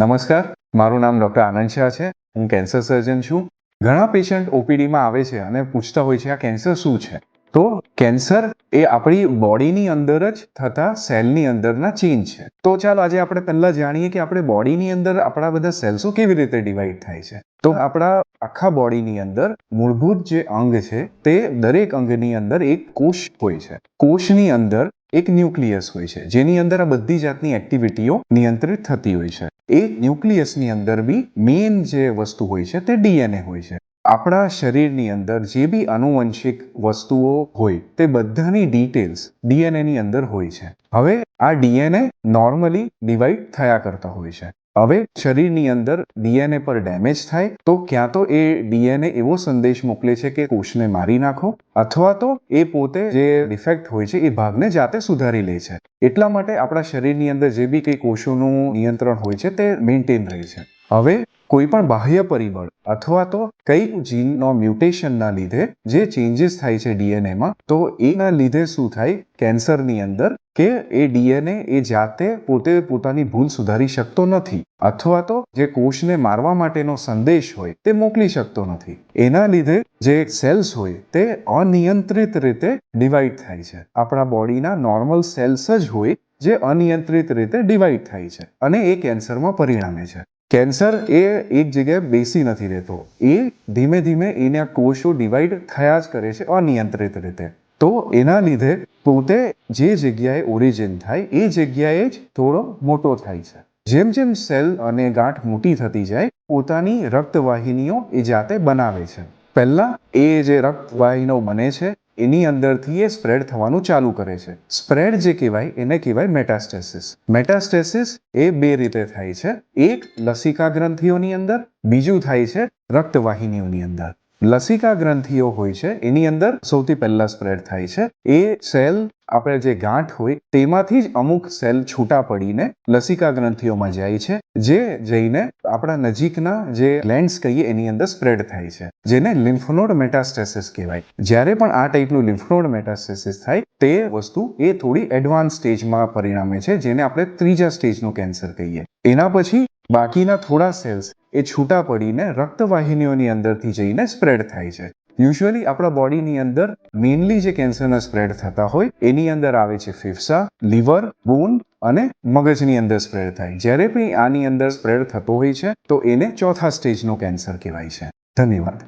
નમસ્કાર, મારું નામ ડૉક્ટર આનંદ શાહ છે. હું કેન્સર સર્જન છું. ઘણા પેશન્ટ ઓપીડીમાં આવે છે અને પૂછતા હોય છે આ કેન્સર શું છે. તો કેન્સર એ આપણી બોડીની અંદર જ થતા સેલની અંદરના ચેન્જ છે. તો ચાલો આજે આપણે પહેલા જાણીએ કે આપણે બોડીની અંદર આપણા બધા સેલ્સો કેવી રીતે ડિવાઈડ થાય છે. તો આપણા આખા બોડીની અંદર મૂળભૂત જે અંગ છે તે દરેક અંગની અંદર એક કોષ હોય છે. કોષની અંદર એક ન્યુક્લિયસ હોય છે જેની અંદર આ બધી જાતની એક્ટિવિટીઓ નિયંત્રિત થતી હોય છે. એ ન્યુક્લિયસની અંદર બી મેઇન જે વસ્તુ હોય છે તે ડીએનએ હોય છે. આપણા શરીરની અંદર જે બી આનુવંશિક વસ્તુઓ હોય તે બધાની ડિટેલ્સ ડીએનએની અંદર હોય છે. હવે આ ડીએનએ નોર્મલી ડિવાઈડ થયા કરતા હોય છે. હવે શરીરની અંદર ડીએનએ પર ડેમેજ થાય તો ક્યાં તો એ ડીએનએ એવો સંદેશ મોકલે છે કે કોષને મારી નાખો, અથવા તો એ પોતે જે ડિફેક્ટ હોય છે એ ભાગને જાતે સુધારી લે છે. એટલા માટે આપણા શરીરની અંદર જે બી કંઈ કોષોનું નિયંત્રણ હોય છે તે મેન્ટેન રહે છે. હવે કોઈ પણ બાહ્ય પરિબળ અથવા તો કઈ જીનનો મ્યુટેશનના લીધે જે ચેન્જીસ થાય છે ડીએનએમાં, તો એના લીધે શું થાય કેન્સરની અંદર કે એ ડીએનએ એ જાતે પોતે પોતાની ભૂલ સુધારી શકતો નથી, અથવા તો જે કોષને મારવા માટેનો સંદેશ હોય તે મોકલી શકતો નથી. એના લીધે જે સેલ્સ હોય તે અનિયંત્રિત રીતે ડિવાઈડ થાય છે. આપણા બોડીના નોર્મલ સેલ્સ જ હોય જે અનિયંત્રિત રીતે ડિવાઈડ થાય છે અને એ કેન્સરમાં પરિણમે છે. કેન્સર એ એક જગ્યાએ બેસી નથી રહેતો, એ ધીમે ધીમે એના કોષો ડિવાઈડ થયા જ કરે છે અનિયંત્રિત રીતે. તો એના લીધે પોતે જે જગ્યાએ ઓરિજિન થાય એ જગ્યાએ જ થોડો મોટો થાય છે. જેમ જેમ સેલ અને ગાંઠ મોટી થતી જાય પોતાની રક્તવાહિનીઓ એ જાતે બનાવે છે. પહેલા એ જે રક્તવાહિનીઓ બને છે એની અંદરથી એ સ્પ્રેડ થવાનું ચાલુ કરે છે. સ્પ્રેડ જે કહેવાય એને કહેવાય મેટાસ્ટેસિસ. મેટાસ્ટેસિસ એ બે રીતે થાય છે. એક લસિકા ગ્રંથિઓની અંદર, બીજું થાય છે રક્તવાહિનીઓની અંદર. લસિકા ગ્રંથિઓ હોય છે એની અંદર સૌથી પહેલા સ્પ્રેડ થાય છે. એ સેલ આપણે જે ગાંઠ હોય તેમાંથી જ અમુક સેલ છૂટા પડીને લસિકા ગ્રંથિઓમાં જાય છે, જે જઈને આપણા નજીકના જે ગ્લેન્ડ્સ કહીએ એની અંદર સ્પ્રેડ થાય છે, જેને લિમ્ફનોડ મેટાસ્ટેસિસ કહેવાય. જ્યારે પણ આ ટાઈપનું લિમ્ફનોડ મેટાસ્ટેસિસ થાય તે વસ્તુ એ થોડી એડવાન્સ સ્ટેજમાં પરિણમે છે, જેને આપણે ત્રીજા સ્ટેજનું કેન્સર કહીએ. એના પછી બાકીના થોડા સેલ્સ એ છૂટા પડીને રક્તવાહિનીઓની અંદરથી જઈને સ્પ્રેડ થાય છે. યુઝ્યુઅલી આપણા બોડીની અંદર મેઇનલી જે કેન્સરના સ્પ્રેડ થતા હોય એની અંદર આવે છે ફેફસા, લીવર, બોન અને મગજની અંદર સ્પ્રેડ થાય. જ્યારે પણ આની અંદર સ્પ્રેડ થતો હોય છે તો એને ચોથા સ્ટેજનો કેન્સર કહેવાય છે. ધન્યવાદ.